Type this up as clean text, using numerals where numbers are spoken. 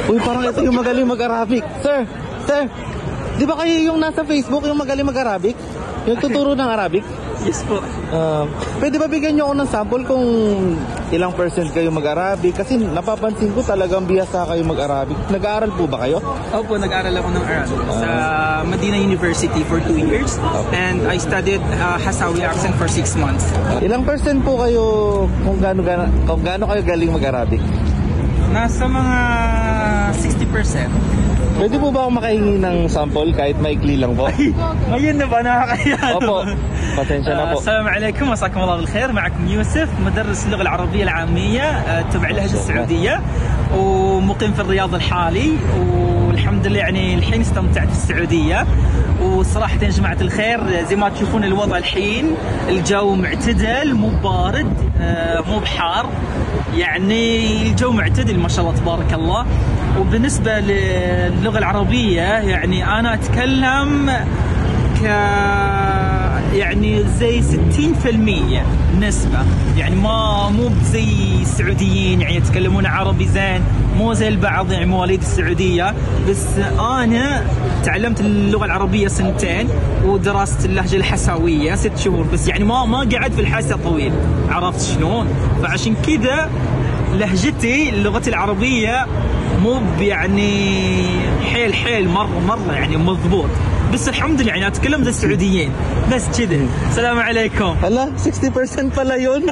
Uy, parang ito yung magaling mag-Arabic. Sir, di ba kayo yung nasa Facebook, yung magaling mag-Arabic? Yung tuturo ng Arabic? Yes po. Pwede ba bigyan nyo ako ng sample kung ilang percent kayo mag-Arabic? Kasi napapansin ko talagang bihasa kayo mag-Arabic. Nag-aaral po ba kayo? Opo, nag-aaral ako ng Arabic sa Medina University for 2 years. And I studied Hasawi accent for 6 months. Ilang percent po kayo kung gaano kayo galing mag-Arabic? Nasa mga 60%. Pwede po ba akong makahingi ng sample kahit maikli lang po? Ngayon na ba nakakaya? Opo, pasensya na po. السلام عليكم مساكم الله بالخير. معكم يوسف مدرس اللغة العربية العامية تبع اللهجة السعودية ومقيم في الرياض الحالي والحمد لله يعني الحين استمتعت في السعودية وصراحة يا جماعة الخير زي ما تشوفون الوضع الحين الجو معتدل مو بارد مو بحار يعني الجو معتدل ما شاء الله تبارك الله. وبالنسبة للغة العربية يعني أنا أتكلم يعني زي 60% نسبة يعني مو زي السعوديين يعني يتكلمون عربي زين مو زي البعض يعني مواليد السعودية. بس أنا تعلمت اللغة العربية 2 سنين ودرست اللهجة الحساوية 6 شهور بس يعني ما قعدت في الحسا طويل عرفت شلون. فعشان كذا لهجتي لغتي العربية مو يعني حيل مرة يعني مضبوط بس الحمد لله يعني اتكلم زي السعوديين بس كذا. السلام عليكم. Hala, 60% pala yun.